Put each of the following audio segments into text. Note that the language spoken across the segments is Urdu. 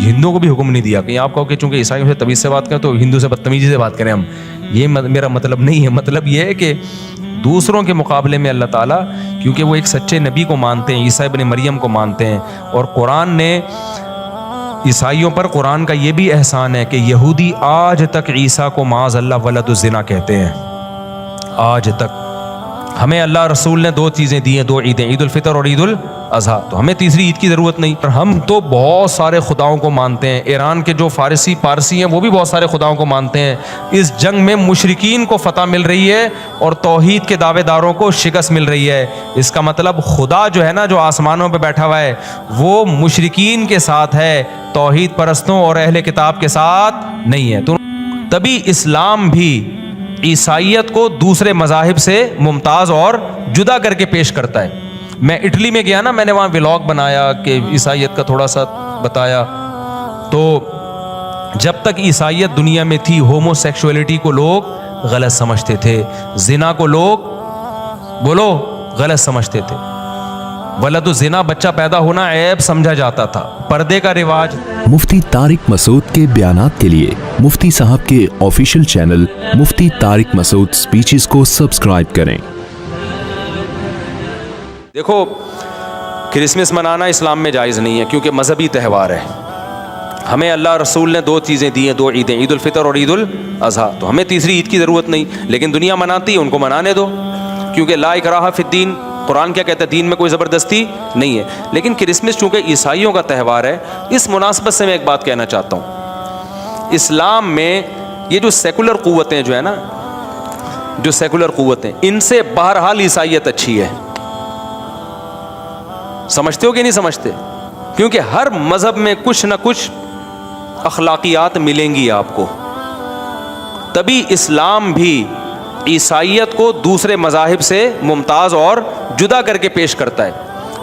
ہندوؤں کو بھی حکم نہیں دیا کہ آپ کہو کہ چونکہ عیسائیوں سے تمیز سے بات کریں تو ہندو سے بدتمیزی سے بات کریں ہم. یہ میرا مطلب نہیں ہے. مطلب یہ ہے کہ دوسروں کے مقابلے میں اللہ تعالیٰ کیونکہ وہ ایک سچے نبی کو مانتے ہیں, عیسیٰ ابن مریم کو مانتے ہیں, اور قرآن نے عیسائیوں پر قرآن کا یہ بھی احسان ہے کہ یہودی آج تک عیسیٰ کو معاذ اللہ ولد الزنا کہتے ہیں. آج تک ہمیں اللہ رسول نے 2 چیزیں دی ہیں, 2 عیدیں, عید الفطر اور عید الاضحیٰ, تو ہمیں تیسری عید کی ضرورت نہیں. ہم تو بہت سارے خداؤں کو مانتے ہیں. ایران کے جو پارسی ہیں وہ بھی بہت سارے خداؤں کو مانتے ہیں. اس جنگ میں مشرکین کو فتح مل رہی ہے اور توحید کے دعوے داروں کو شکست مل رہی ہے. اس کا مطلب خدا جو ہے نا, جو آسمانوں پہ بیٹھا ہوا ہے, وہ مشرکین کے ساتھ ہے, توحید پرستوں اور اہل کتاب کے ساتھ نہیں ہے. تو تبھی اسلام بھی عیسائیت کو دوسرے مذاہب سے ممتاز اور جدا کر کے پیش کرتا ہے. میں اٹلی میں گیا نا, میں نے وہاں ولاگ بنایا کہ عیسائیت کا تھوڑا سا بتایا. تو جب تک عیسائیت دنیا میں تھی ہومو سیکشولیٹی کو لوگ غلط سمجھتے تھے, زنا کو لوگ بولو غلط سمجھتے تھے, ولد الزنا بچہ پیدا ہونا عیب سمجھا جاتا تھا, پردے کا رواج. مفتی طارق مسعود کے بیانات کے لیے مفتی صاحب کے آفیشیل چینل مفتی طارق مسعود سپیچز کو سبسکرائب کریں. دیکھو, کرسمس منانا اسلام میں جائز نہیں ہے کیونکہ مذہبی تہوار ہے. ہمیں اللہ رسول نے 2 چیزیں دی ہیں, 2 عیدیں, عید الفطر اور عید الاضحیٰ, تو ہمیں تیسری عید کی ضرورت نہیں. لیکن دنیا مناتی ہے, ان کو منانے دو, کیونکہ لا اکراہ فی الدین, قرآن کیا کہتا ہے, دین میں کوئی زبردستی نہیں ہے. لیکن کرسمس چونکہ عیسائیوں کا تہوار ہے, اس مناسبت سے میں ایک بات کہنا چاہتا ہوں. اسلام میں یہ جو سیکولر قوتیں جو ہے نا, جو سیکولر قوتیں, ان سے بہرحال عیسائیت اچھی ہے. سمجھتے ہو کہ نہیں سمجھتے؟ کیونکہ ہر مذہب میں کچھ نہ کچھ اخلاقیات ملیں گی آپ کو. تبھی اسلام بھی عیسائیت کو دوسرے مذاہب سے ممتاز اور جدا کر کے پیش کرتا ہے.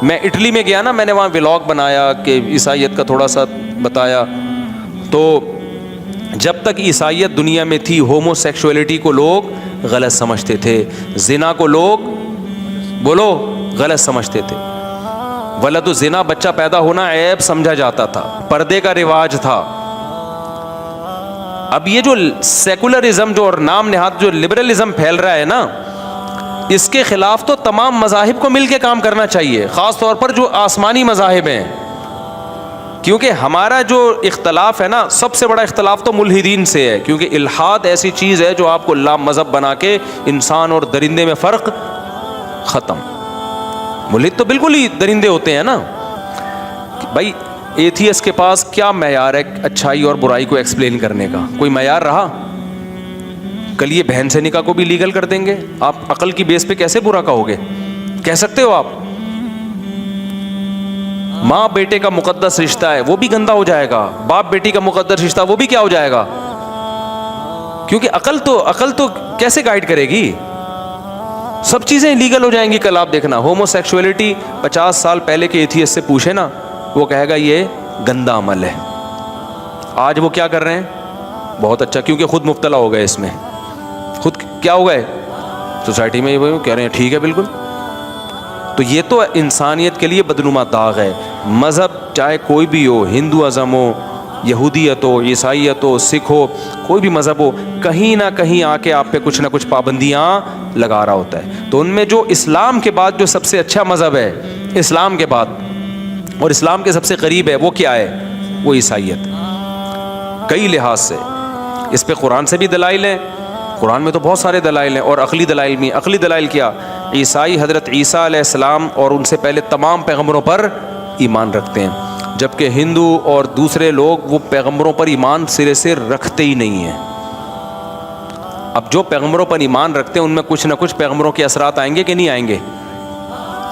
میں اٹلی میں گیا نا, میں نے وہاں ولاگ بنایا کہ عیسائیت کا تھوڑا سا بتایا. تو جب تک عیسائیت دنیا میں تھی ہومو سیکشولیٹی کو لوگ غلط سمجھتے تھے, زنا کو لوگ بولو غلط سمجھتے تھے, ولد الزنا بچہ پیدا ہونا عیب سمجھا جاتا تھا, پردے کا رواج تھا. اب یہ جو سیکولرزم جو اور نام نہاد جو لبرلزم پھیل رہا ہے نا, اس کے خلاف تو تمام مذاہب کو مل کے کام کرنا چاہیے, خاص طور پر جو آسمانی مذاہب ہیں. کیونکہ ہمارا جو اختلاف ہے نا, سب سے بڑا اختلاف تو ملحدین سے ہے, کیونکہ الحاد ایسی چیز ہے جو آپ کو لا مذہب بنا کے انسان اور درندے میں فرق ختم. ملحد تو بالکل ہی درندے ہوتے ہیں نا بھائی. ایتھیس کے پاس کیا معیار ہے اچھائی اور برائی کو ایکسپلین کرنے کا؟ کوئی معیار رہا؟ کل یہ بہن سے نکاح کو بھی لیگل کر دیں گے, آپ عقل کی بیس پہ کیسے برا کہو گے؟ کہہ سکتے ہو آپ؟ ماں بیٹے کا مقدس رشتہ ہے, وہ بھی گندا ہو جائے گا. باپ بیٹی کا مقدس رشتہ, وہ بھی کیا ہو جائے گا؟ کیونکہ عقل تو کیسے گائیڈ کرے گی؟ سب چیزیں لیگل ہو جائیں گی. کل آپ دیکھنا, ہومو سیکشولیٹی 50 سال پہلے کے ایتھیس سے پوچھے نا, وہ کہے گا یہ گندا عمل ہے. آج وہ کیا کر رہے ہیں؟ بہت اچھا, کیونکہ خود مبتلا ہو گئے اس میں, خود کیا ہو گئے سوسائٹی میں, وہ کہہ رہے ہیں ٹھیک ہے بالکل. تو یہ تو انسانیت کے لیے بدنما داغ ہے. مذہب چاہے کوئی بھی ہو, ہندو ازم ہو, یہودیت ہو, عیسائیت ہو, سکھ ہو, کوئی بھی مذہب ہو, کہیں نہ کہیں آ کے آپ پہ کچھ نہ کچھ پابندیاں لگا رہا ہوتا ہے. تو ان میں جو اسلام کے بعد جو سب سے اچھا مذہب ہے, اسلام کے بعد اور اسلام کے سب سے قریب ہے, وہ کیا ہے؟ وہ عیسائیت. کئی لحاظ سے اس پہ قرآن سے بھی دلائل ہیں, قرآن میں تو بہت سارے دلائل ہیں, اور عقلی دلائل بھی. عقلی دلائل کیا؟ عیسائی حضرت عیسیٰ علیہ السلام اور ان سے پہلے تمام پیغمبروں پر ایمان رکھتے ہیں, جبکہ ہندو اور دوسرے لوگ وہ پیغمبروں پر ایمان سرے سے رکھتے ہی نہیں ہیں. اب جو پیغمبروں پر ایمان رکھتے ہیں ان میں کچھ نہ کچھ پیغمبروں کے اثرات آئیں گے کہ نہیں آئیں گے؟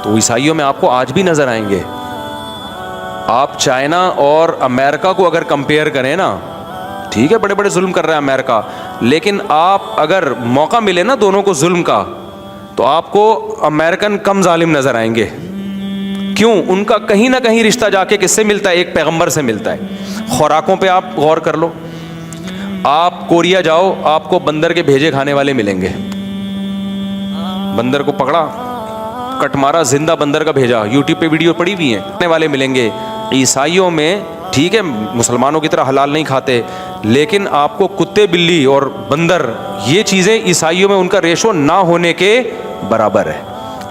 تو عیسائیوں میں آپ کو آج بھی نظر آئیں گے. آپ چائنا اور امریکہ کو اگر کمپیئر کریں نا, ٹھیک ہے بڑے بڑے ظلم کر رہا ہے امریکہ, لیکن آپ اگر موقع ملے نا دونوں کو ظلم کا, تو آپ کو امریکن کم ظالم نظر آئیں گے. کیوں؟ ان کا کہیں نہ کہیں رشتہ جا کے کس سے ملتا ہے؟ ایک پیغمبر سے ملتا ہے. خوراکوں پہ آپ غور کر لو, آپ کوریا جاؤ, آپ کو بندر کے بھیجے کھانے والے ملیں گے. بندر کو پکڑا, کٹ مارا, زندہ بندر کا بھیجا, یوٹیوب پہ ویڈیو پڑی ہوئی ہیں, کھانے والے ملیں گے. عیسائیوں میں ٹھیک ہے مسلمانوں کی طرح حلال نہیں کھاتے، لیکن آپ کو کتے بلی اور بندر یہ چیزیں عیسائیوں میں ان کا ریشو نہ ہونے کے برابر ہے.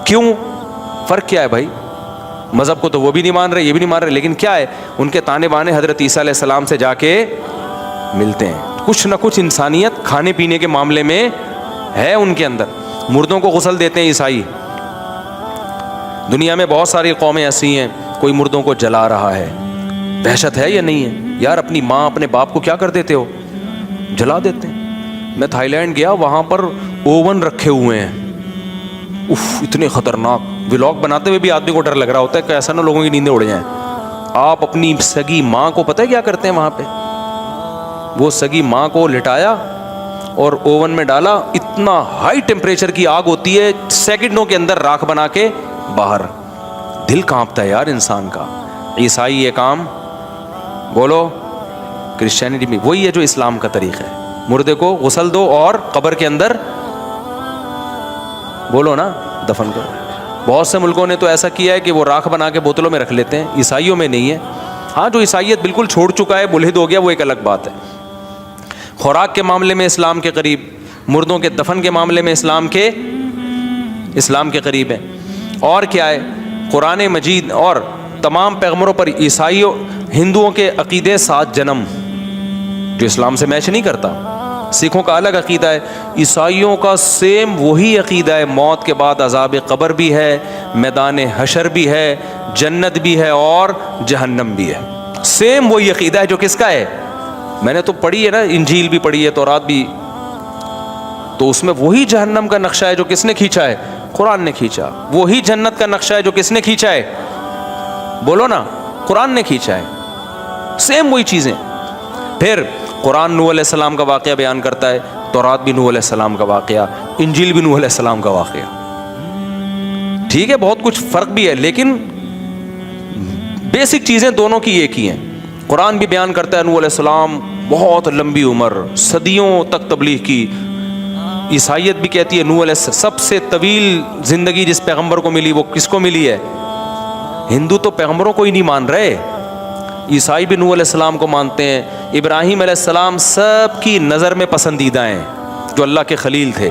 کیوں؟ فرق کیا ہے بھائی؟ مذہب کو تو وہ بھی نہیں مان رہے، یہ بھی نہیں مان رہے، لیکن کیا ہے ان کے تانے بانے حضرت عیسیٰ علیہ السلام سے جا کے ملتے ہیں. کچھ نہ کچھ انسانیت کھانے پینے کے معاملے میں ہے ان کے اندر. مردوں کو غسل دیتے ہیں عیسائی. دنیا میں بہت ساری قومیں ایسی ہیں کوئی مردوں کو جلا رہا ہے. دہشت ہے یا نہیں ہے یار؟ اپنی ماں اپنے باپ کو کیا کر دیتے ہو؟ جلا دیتے ہیں. میں تھائی لینڈ گیا، وہاں پر اوون رکھے ہوئے ہیں، اتنے خطرناک. ولاگ بناتے ہوئے بھی آدمی کو ڈر لگ رہا ہوتا ہے کہ ایسا نہ لوگوں کی نیندیں اڑ جائیں. آپ اپنی سگی ماں کو پتہ ہے کیا کرتے ہیں وہاں پہ؟ وہ سگی ماں کو لٹایا اور اوون میں ڈالا، اتنا ہائی ٹیمپریچر کی آگ ہوتی ہے، سیکنڈوں کے اندر راکھ بنا کے باہر. دل کانپتا ہے یار انسان کا. عیسائی یہ کام بولو، کرسچینٹی میں وہی ہے جو اسلام کا طریقہ ہے. مردے کو غسل دو اور قبر کے اندر بولو نا دفن کرو. بہت سے ملکوں نے تو ایسا کیا ہے کہ وہ راکھ بنا کے بوتلوں میں رکھ لیتے ہیں. عیسائیوں میں نہیں ہے. ہاں جو عیسائیت بالکل چھوڑ چکا ہے، ملحد ہو گیا، وہ ایک الگ بات ہے. خوراک کے معاملے میں اسلام کے قریب، مردوں کے دفن کے معاملے میں اسلام کے قریب ہے. اور کیا ہے؟ قرآن مجید اور تمام پیغمبروں پر عیسائیوں ہندوؤں کے عقیدے 7 جنم جو اسلام سے میچ نہیں کرتا. سکھوں کا الگ عقیدہ ہے، عیسائیوں کا سیم وہی عقیدہ ہے. موت کے بعد عذاب قبر بھی ہے، میدان حشر بھی ہے، جنت بھی ہے اور جہنم بھی ہے. سیم وہی عقیدہ ہے جو کس کا ہے؟ میں نے تو پڑھی ہے نا، انجیل بھی پڑھی ہے، تورات بھی. تو اس میں وہی جہنم کا نقشہ ہے جو کس نے کھینچا ہے؟ قرآن نے کھینچا. وہی جنت کا نقشہ ہے جو کس نے کھینچا ہے؟ بولو نا، قرآن نے کھینچا ہے. سیم وہی چیزیں. پھر قرآن نوح علیہ السلام کا واقعہ بیان کرتا ہے، تورات بھی نوح علیہ السلام کا واقعہ، انجیل بھی نوح علیہ السلام کا واقعہ. ٹھیک ہے بہت کچھ فرق بھی ہے، لیکن بیسک چیزیں دونوں کی ایک ہی ہیں. قرآن بھی بیان کرتا ہے نوح علیہ السلام بہت لمبی عمر، صدیوں تک تبلیغ کی. عیسائیت بھی کہتی ہے نوح علیہ السلام سب سے طویل زندگی جس پیغمبر کو ملی وہ کس کو ملی ہے؟ ہندو تو پیغمبروں کو ہی نہیں مان رہے، عیسائی بھی نوح علیہ السلام کو مانتے ہیں. ابراہیم علیہ السلام سب کی نظر میں پسندیدہ ہیں، جو اللہ کے خلیل تھے.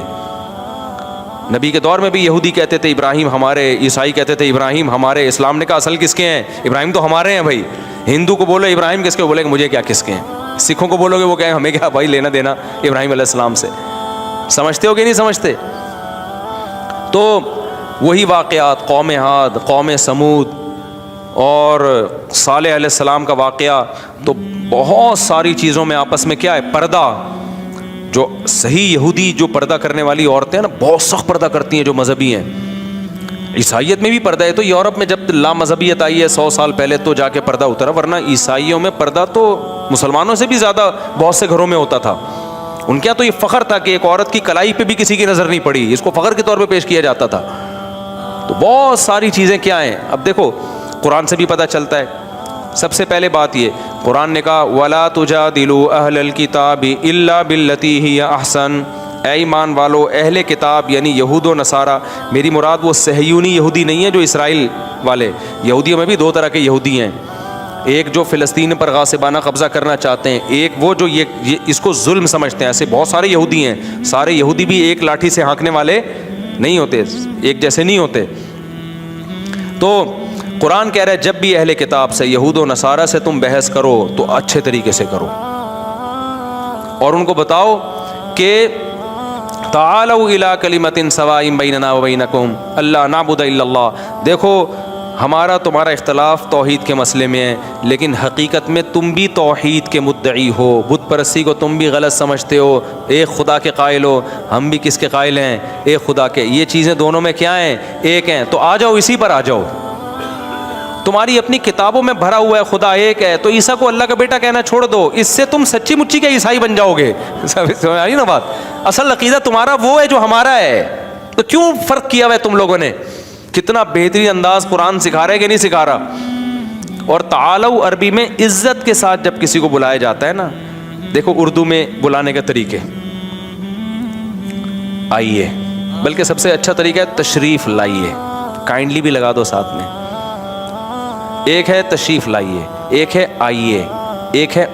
نبی کے دور میں بھی یہودی کہتے تھے ابراہیم ہمارے، عیسائی کہتے تھے ابراہیم ہمارے. اسلام نے کہا اصل کس کے ہیں؟ ابراہیم تو ہمارے ہیں بھائی. ہندو کو بولو ابراہیم کس کے، بولے کہ مجھے کیا کس کے ہیں. سکھوں کو بولو گے وہ کہیں ہمیں کیا بھائی لینا دینا ابراہیم علیہ السلام سے. سمجھتے ہو کہ نہیں سمجھتے؟ تو وہی واقعات، قوم عاد، قوم سمود اور صالح علیہ السلام کا واقعہ. تو بہت ساری چیزوں میں آپس میں کیا ہے؟ پردہ. جو صحیح یہودی جو پردہ کرنے والی عورتیں ہیں نا، بہت سخت پردہ کرتی ہیں جو مذہبی ہیں. عیسائیت میں بھی پردہ ہے. تو یورپ میں جب لا مذہبیت آئی ہے 100 سال پہلے تو جا کے پردہ اترا، ورنہ عیسائیوں میں پردہ تو مسلمانوں سے بھی زیادہ بہت سے گھروں میں ہوتا تھا. ان کے یہاں تو یہ فخر تھا کہ ایک عورت کی کلائی پہ بھی کسی کی نظر نہیں پڑی، اس کو فخر کے طور پہ پیش کیا جاتا تھا. تو بہت ساری چیزیں کیا ہیں. اب دیکھو قرآن سے بھی پتہ چلتا ہے. سب سے پہلے بات یہ قرآن نے کہا وَلَا تُجَادِلُوا أَهْلَ الْكِتَابِ إِلَّا بِالَّتِي هِيَ أَحْسَنُ. اے ایمان والو، اہل کتاب یعنی یہود و نصارہ، میری مراد وہ صہیونی یہودی نہیں ہے جو اسرائیل والے. یہودیوں میں بھی 2 طرح کے یہودی ہیں. ایک جو فلسطین پر غاصبانہ قبضہ کرنا چاہتے ہیں، ایک وہ جو یہ اس کو ظلم سمجھتے ہیں. ایسے بہت سارے یہودی ہیں. سارے یہودی بھی ایک لاٹھی سے ہانکنے والے نہیں ہوتے، ایک جیسے نہیں ہوتے. تو قرآن کہہ رہا ہے جب بھی اہل کتاب سے، یہود و نصارہ سے تم بحث کرو تو اچھے طریقے سے کرو، اور ان کو بتاؤ کہ تعالوا الی کلمۃ سواء بیننا وبینکم الا نعبد الا اللہ. دیکھو ہمارا تمہارا اختلاف توحید کے مسئلے میں ہے، لیکن حقیقت میں تم بھی توحید کے مدعی ہو. بت پرستی کو تم بھی غلط سمجھتے ہو. ایک خدا کے قائل ہو، ہم بھی کس کے قائل ہیں؟ ایک خدا کے. یہ چیزیں دونوں میں کیا ہیں؟ ایک ہیں. تو آ جاؤ اسی پر آ جاؤ. تمہاری اپنی کتابوں میں بھرا ہوا ہے خدا ایک ہے، تو عیسیٰ کو اللہ کا بیٹا کہنا چھوڑ دو. اس سے تم سچی مچی کے عیسائی بن جاؤ گے. سمجھ آئی نا بات؟ اصل عقیدہ تمہارا وہ ہے جو ہمارا ہے. تو کیوں فرق کیا ہوا ہے تم لوگوں نے؟ کتنا بہترین انداز قرآن سکھا رہا ہے کہ نہیں سکھا رہا. اور تعالو عربی میں عزت کے ساتھ جب کسی کو بلایا جاتا ہے نا، دیکھو اردو میں بلانے کے طریقے، آئیے، بلکہ سب سے اچھا طریقہ ہے تشریف لائیے. کائنڈلی بھی لگا دو ساتھ میں. ایک ہے تشریف لائیے، ایک ہے آئیے، ایک ہے